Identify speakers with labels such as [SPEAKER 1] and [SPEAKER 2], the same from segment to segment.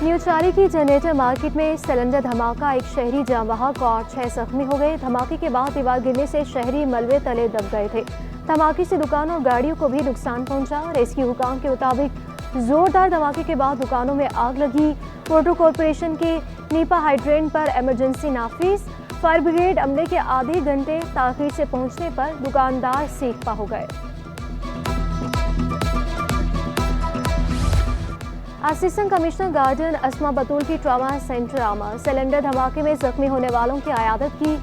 [SPEAKER 1] New चाली की generator market में सिलेंडर धमाका, एक शहरी जामवाहक और 6 जख्मी हो गए। धमाके के बाद दीवार गिरने से शहरी मलबे तले दब गए थे। धमाके से दुकानों और गाड़ियों को भी नुकसान पहुंचा। रेस्क्यू हुकाम के मुताबिक जोरदार धमाके के बाद दुकानों में आग लगी। वाटर कॉरपोरेशन के नीपा हाइड्रेंट पर इमरजेंसी नाफिज। फायर ब्रिगेड अमले के आधे घंटे ताखीर से पहुंचने पर दुकानदार सीखपा हो गए। असिस्टेंट कमिश्नर गार्डन अस्मा बतूल की ट्रॉमा सेंटर आमा सिलेंडर धमाके में जख्मी होने वालों की आयादत की।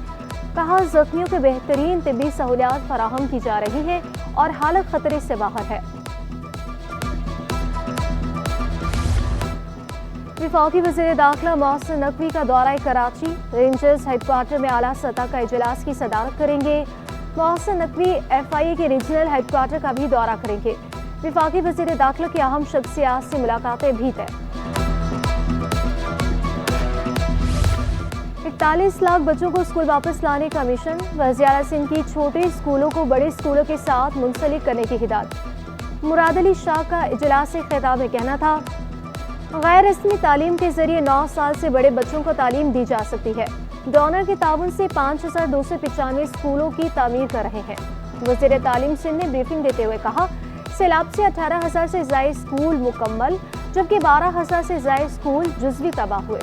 [SPEAKER 1] कहा, जख्मियों के बेहतरीन तिब्बी सहूलियात फराहम की जा रही है और हालत खतरे से बाहर है। वफाकी वज़ीर दाखिला मोहसिन नकवी का दौरा कराची। रेंजर्स हेडक्वार्टर में आला सतह का इजलास की सदारत करेंगे। मोहसिन नकवी FIA के रीजनल हेडक्वार्टर का भी दौरा करेंगे। वफाकी वज़ीर दाखिला की अहम शख्सियात से मुलाकातें भी तय। 41 लाख बच्चों को स्कूल वापस लाने का मिशन। वज़ीर आला सिंध की छोटे स्कूलों को बड़े स्कूलों के साथ मुंसलिक करने की हिदायत। मुराद अली शाह का इजलास से खिताब में कहना था, गैर रस्मी तालीम के जरिए 9 साल से बड़े बच्चों को तालीम दी जा सकती है। डोनर के ताउन से 5295 स्कूलों की तामीर कर रहे हैं। वज़ीर तालीम सिंध ने ब्रीफिंग देते हुए कहा, सैलाब से 18,000 से ज़ायद स्कूल मुकम्मल, जबकि 12,000 से ज़ायद स्कूल जुज़वी तबाह हुए।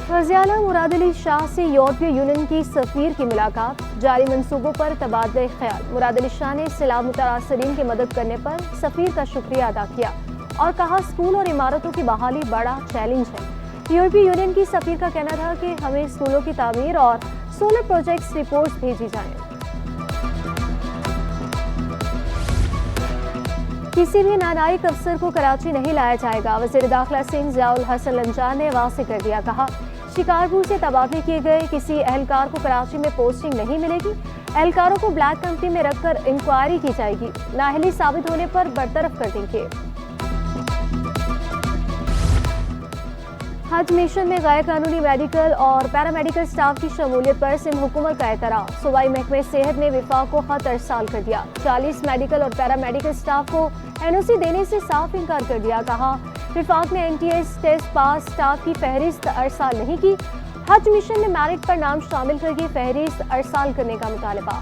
[SPEAKER 1] वज़ीर आला मुराद अली शाह से यूरोपीय यूनियन की सफीर की मुलाकात। जारी मंसूबों पर तबादले ख्याल। मुराद अली शाह ने सैलाब मुतासरीन की मदद करने पर सफीर का शुक्रिया अदा किया और कहा, स्कूल और इमारतों की बहाली बड़ा चैलेंज है। यूरोपीय यूनियन की सफीर का कहना था कि हमें स्कूलों की तामीर और सोलर प्रोजेक्ट्स रिपोर्ट्स भेजी जाएं। किसी भी नालायक अफसर को कराची नहीं लाया जाएगा। वज़ीर दाखिला सिंह ज़ियाउल हसन लंजान ने वाज़ेह कर दिया। कहा, शिकारपुर से तबादले किए गए किसी एहलकार को कराची में पोस्टिंग नहीं मिलेगी। एहलकारों को ब्लैक कंपनी में रखकर इंक्वायरी की जाएगी। नाअहली साबित होने पर बरतरफ कर देंगे। हज मिशन में गैर कानूनी मेडिकल और पैरामेडिकल स्टाफ की शमूलियत पर सिंध हुकूमत का एतराज़। सूबाई महकमे सेहत ने विफाक को खत अरसाल कर दिया। 40 मेडिकल और पैरामेडिकल स्टाफ को NOC देने से साफ इनकार कर दिया। कहा, विफाक ने NTS टेस्ट पास स्टाफ की फहरिस्त अरसाल नहीं की। हज मिशन में मेरिट पर नाम शामिल करके फहरिस्त अरसाल करने का मुतालबा।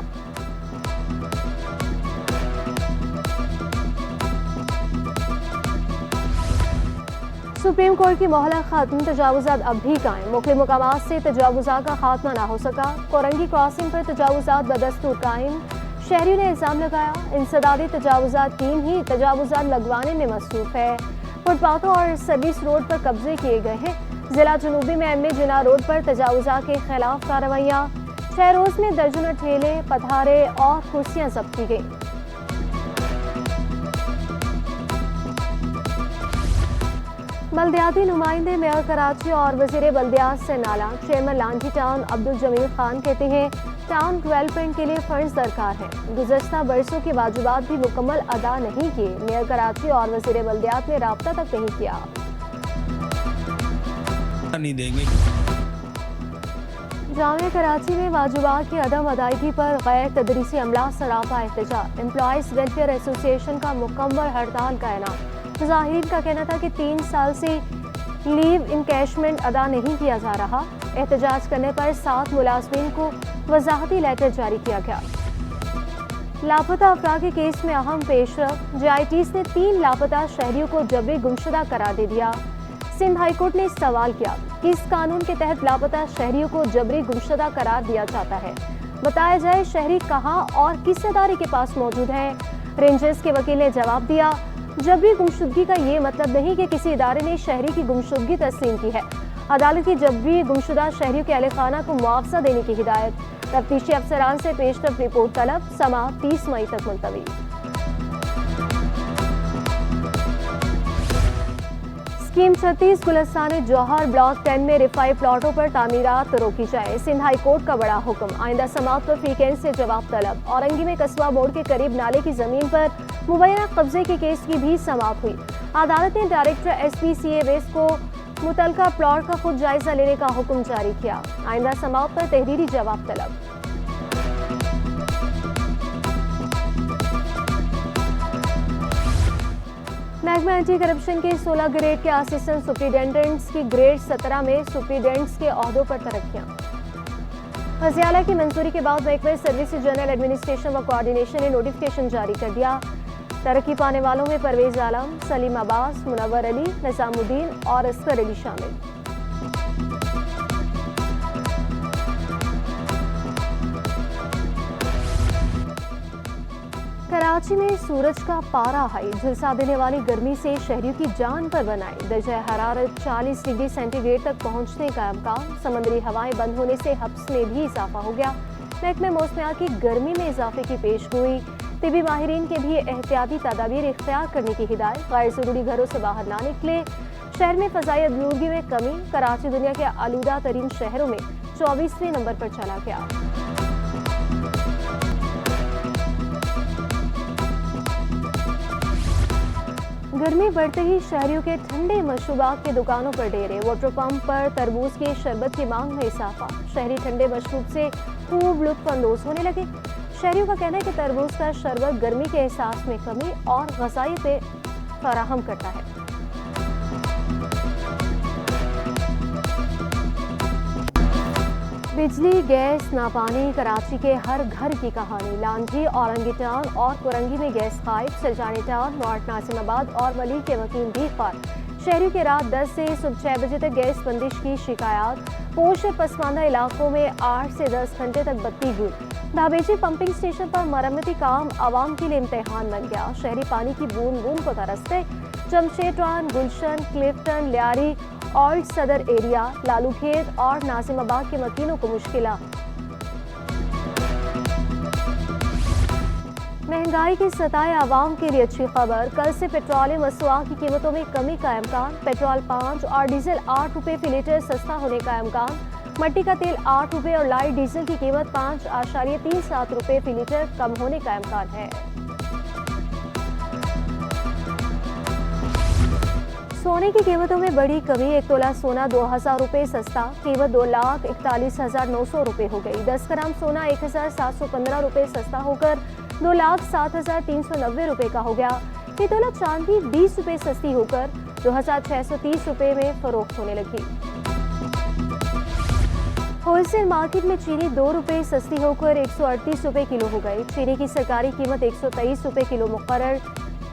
[SPEAKER 1] सुप्रीम कोर्ट की मोहला खत्म। तजावुजात अब भी कायम। मुख्तलिफ मकामात से तजावुजात का खात्मा ना हो सका। कोरंगी क्रॉसिंग पर तजावुजात बदस्तूर कायम। शहरियों ने इल्जाम लगाया, इंसदादी तजावुजात टीम ही तजावुजात लगवाने में मसरूफ है। फुटपाथों और सर्विस रोड पर कब्जे किए गए हैं। जिला जनूबी में MA जिना रोड पर तजावुजात के खिलाफ कार्रवाइयाँ। 6 रोज में दर्जनों ठेले, पधारे और कुर्सियाँ जब्त की गई। बल्दियाती नुमाइंदे मेयर कराची और वज़ीर बल्दियात से नाला। चेयरमैन लांजी टाउन अब्दुल जमील खान कहते हैं, टाउन डेवलपमेंट के लिए फंड्स दरकार है। गुज़श्ता बरसों के वाजिबात भी मुकम्मल अदा नहीं किए। मेयर कराची और वज़ीर बल्दियात ने राब्ता तक नहीं किया।
[SPEAKER 2] नहीं देंगे।
[SPEAKER 1] जामिया कराची में वाजिबात की अदम अदायगी पर गैर तदरीसी अमला सरापा एहतजाज। एम्प्लॉयज़ वेलफेयर एसोसिएशन का मुकम्मल हड़ताल का ऐलान। मुजाहिरीन का कहना था कि 3 साल से लीव इनकैशमेंट अदा नहीं किया जा रहा। एहतजाज करने पर 7 मुलाजमीन को वजाहती लेटर जारी किया गया। लापता अफराद के केस में अहम पेशरफ। JITs ने 3 लापता शहरियों को जबरी गुमशुदा करार दे दिया। सिंध हाई कोर्ट ने सवाल किया, किस कानून के तहत लापता शहरियों को जबरी गुमशुदा करार दिया जाता है। बताया जाए शहरी कहाँ और किस इदारे के पास मौजूद है। रेंजर्स के वकील ने जवाब दिया, जबरी गुमशुदगी का ये मतलब नहीं कि किसी इदारे ने शहरी की गुमशुदगी तस्लीम की है। अदालत की जबरी गुमशुदा शहरियों के अहल खाना को मुआवजा देने की हिदायत। तफ्तीशी अफसरान से पेशरफ रिपोर्ट तलब। समा 30 मई तक मुलतवी। स्कीम 36 गुलस्तान जौहर ब्लॉक 10 में रिफाई प्लॉटों पर तामीरात रोकी जाए। सिंध हाई कोर्ट का बड़ा हुक्म। आइंदा समात पर फ्रीकेंस से जवाब तलब। औरंगी में कस्बा बोर्ड के करीब नाले की जमीन पर मुबैना कब्जे के केस की भी समात हुई। अदालत ने डायरेक्टर SPCA वेस्ट को मुतलका प्लॉट का खुद जायजा लेने का हुक्म जारी किया। आइंदा समात पर तहरीरी जवाब तलब। महकमा एंटी करप्शन के 16 ग्रेड के असिस्टेंट सुप्रिटेंडेंट्स की ग्रेड 17 में सुप्रिटेंडेंट्स के ओहदों पर तरक्कियां। वज़ीर-ए-आला की मंजूरी के बाद महकमा सर्विस जनरल एडमिनिस्ट्रेशन व कोऑर्डिनेशन ने नोटिफिकेशन जारी कर दिया। तरक्की पाने वालों में परवेज आलम, सलीम अब्बास, मुनव्वर अली, निजामुद्दीन और असगर अली शामिल। कराची में सूरज का पारा हाई, झुलसा देने वाली गर्मी से शहरियों की जान पर बनाई। दर्जा हरारत 40 डिग्री सेंटीग्रेड तक पहुंचने का इम्कान। समुद्री हवाएं बंद होने से हब्स में भी इजाफा हो गया। महकमे मौसमियात की गर्मी में इजाफे की पेशगोई। तिबी माहिरीन के भी एहतियाती तदाबीर इख्तियार करने की हिदायत। गैर जरूरी घरों से बाहर ना निकले। शहर में फ़ज़ाई आलूदगी में कमी। कराची दुनिया के आलूदा तरीन शहरों में 24वें नंबर पर चला गया। गर्मी बढ़ते ही शहरियों के ठंडे मशरूबात की दुकानों पर डेरे। वाटर पंप पर तरबूज के शरबत की मांग में इजाफा। शहरी ठंडे मशरूब से खूब लुत्फ अंदोज होने लगे। शहरियों का कहना है कि तरबूज का शरबत गर्मी के एहसास में कमी और ग़ज़ाइयत फराहम करता है। बिजली, गैस, ना पानी, कराची के हर घर की कहानी। लांजी, औरंगी टाउन और कुरंगी में गैस गायब। सलजानी टाउन, नॉर्थ नासिमाबाद और वली के वकील भी खार। शहरी के रात 10 से सुबह 6 बजे तक गैस बंदिश की शिकायत। पोश पसमानदा इलाकों में 8 से 10 घंटे तक बत्ती गुल। धाबेची पंपिंग स्टेशन पर मरम्मती काम आवाम के लिए इम्तिहान बन गया। शहरी पानी की बूंद बूंद को तरसते। जमशेद टाउन, गुलशन, क्लिफ्टन, लियारी, ओल्ड सदर एरिया, लालूखेत और नासिमाबाद के मकीनों को मुश्किलात। महंगाई की सताए आवाम के लिए अच्छी खबर। कल से पेट्रोलियम मसनूआत की कीमतों में कमी का इम्कान। पेट्रोल 5 और डीजल 8 रुपये फी लीटर सस्ता होने का इम्कान। मट्टी का तेल 8 रुपये और लाइट डीजल की कीमत 5.37 रुपये फी लीटर कम होने का इम्कान है। सोने की कीमतों में बड़ी कमी। 1 तोला सोना 2000 रुपये सस्ता। कीमत 2,41,900 रुपये हो गई। 10 ग्राम सोना 1,715 रुपये सस्ता होकर 2,07,390 रुपये का हो गया। 1 तोला चांदी 20 रुपये सस्ती होकर 2,630 रुपये में फरोख्त होने लगी। होलसेल मार्केट में चीनी 2 रुपये सस्ती होकर 138 रुपये किलो हो गई। चीनी की सरकारी कीमत 123 रुपये किलो मुकर्रर।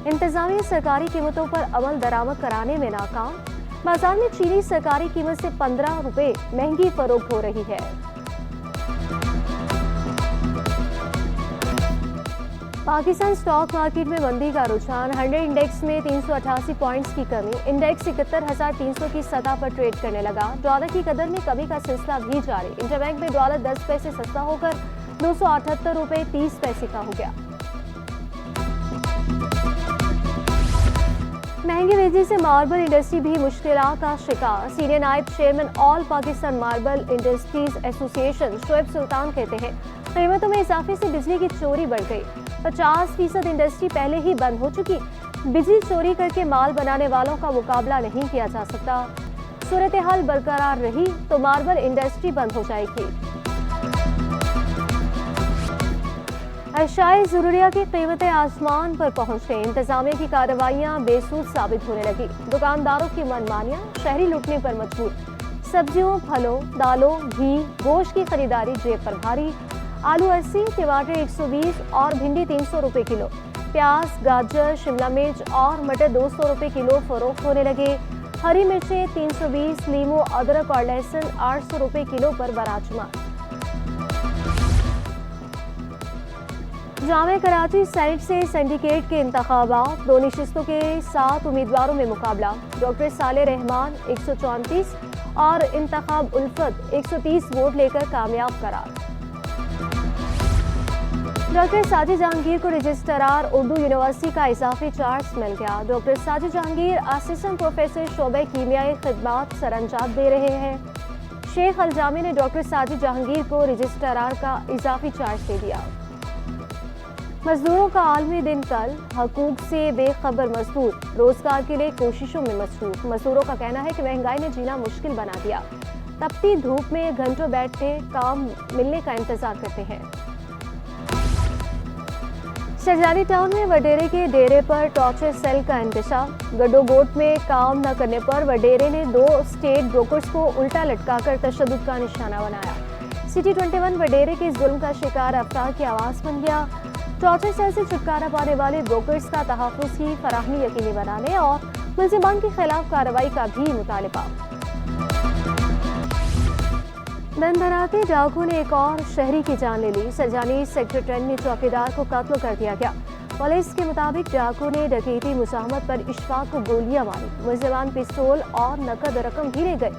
[SPEAKER 1] इंतजामिया सरकारी कीमतों पर अमल दरामद कराने में नाकाम। बाजार में चीनी सरकारी कीमत से 15 रुपये महंगी फरोख्त हो रही है। पाकिस्तान स्टॉक मार्केट में मंदी का रुझान। 100 इंडेक्स में 388 पॉइंट्स की कमी। इंडेक्स 71,300 की सतह पर ट्रेड करने लगा। डॉलर की कदर में कमी का सिलसिला भी जारी। इंटरबैंक में डॉलर 10 पैसे सस्ता होकर 278 रुपये 30 पैसे का हो गया। महंगी बिजली से मार्बल इंडस्ट्री भी मुश्किलात का शिकार। सीनियर नायब chairman all Pakistan marble industries association Shoaib Sultan कहते हैं कीमतों में इजाफे से बिजली की चोरी बढ़ गई। 50% इंडस्ट्री पहले ही बंद हो चुकी। बिजली चोरी करके माल बनाने वालों का मुकाबला नहीं किया जा सकता। सूरत हाल बरकरार रही तो मार्बल इंडस्ट्री बंद हो जाएगी। अशाए ज़रूरिया की कीमतें आसमान पर पहुंच गई। इंतजामिया की कार्रवाइयां बेसूद साबित होने लगी। दुकानदारों की मनमानियां शहरी लूटने पर मजबूर। सब्जियों, फलों, दालों, घी, गोश्त की खरीदारी जेब पर भारी। आलू 80, टमाटर 120 और भिंडी 300 रुपये किलो। प्याज, गाजर, शिमला मिर्च और मटर 200 रुपये किलो फरोख्त होने लगे। हरी मिर्चें 320, नींबू, अदरक और लहसुन 800 रुपये किलो पर बराजमान। जामे कराची सेनेट से सिंडिकेट के इंतखाबात। 2 नशिस्तों के 7 उम्मीदवारों में मुकाबला। डॉक्टर साले रहमान 134 और इंतखाब उल्फत 130 वोट लेकर कामयाब करार। डॉक्टर साजिद जहांगीर को रजिस्ट्रार उर्दू यूनिवर्सिटी का इजाफी चार्ज मिल गया। Doctor Sajid Jahangir assistant professor शोबे कीमियाई खिदमात सरअंजाम दे रहे हैं। शेख अलजामी ने डॉक्टर साजिद जहांगीर को रजिस्ट्रार का इजाफी चार्ज दे दिया। मजदूरों का आलमी दिन कल। हकूक से बेखबर मजदूर रोजगार के लिए कोशिशों में मसरूफ। मजदूरों का कहना है कि महंगाई ने जीना मुश्किल बना दिया। तपती धूप में घंटों बैठे काम मिलने का इंतजार करते हैं। सरजानी टाउन में वडेरे के डेरे पर टॉर्चर सेल का इंतजाम। गड्डोगोट में काम न करने पर वडेरे ने 2 स्टेट ब्रोकर्स को उल्टा लटकाकर तशद्दुद का निशाना बनाया। सिटी 21 वडेरे के जुल्म का शिकार अफराद की आवाज़ बन गया। टॉर्चर सेल से छुटकारा पाने वाले ब्रोकर्स का तहफ़्फ़ुज़ की फराहमी यकीनी बनाने और मुल्ज़िमान के खिलाफ कार्रवाई का भी मुतालबा। दिन धराते डाकुओं ने एक और शहरी की जान ले ली। सरजानी सेक्टर 10 में चौकीदार को कत्ल कर दिया गया। पुलिस के मुताबिक डाकुओं ने डकैती मुज़ाहमत पर इशफाक को गोलियां मारी। मुल्ज़िमान पिस्तौल और नकद रकम भी ले गए।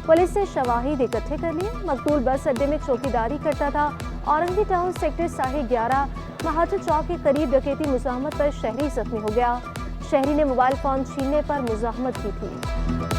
[SPEAKER 1] पुलिस ने शवाहिद इकट्ठे कर लिए। मकतूल बस अड्डे में चौकीदारी करता था। औरंगी टाउन सेक्टर 11.5 महाजर चौक के करीब डकैती मुज़ाहमत पर शहरी जख्मी हो गया। शहरी ने मोबाइल फ़ोन छीनने पर मुज़ाहमत की थी।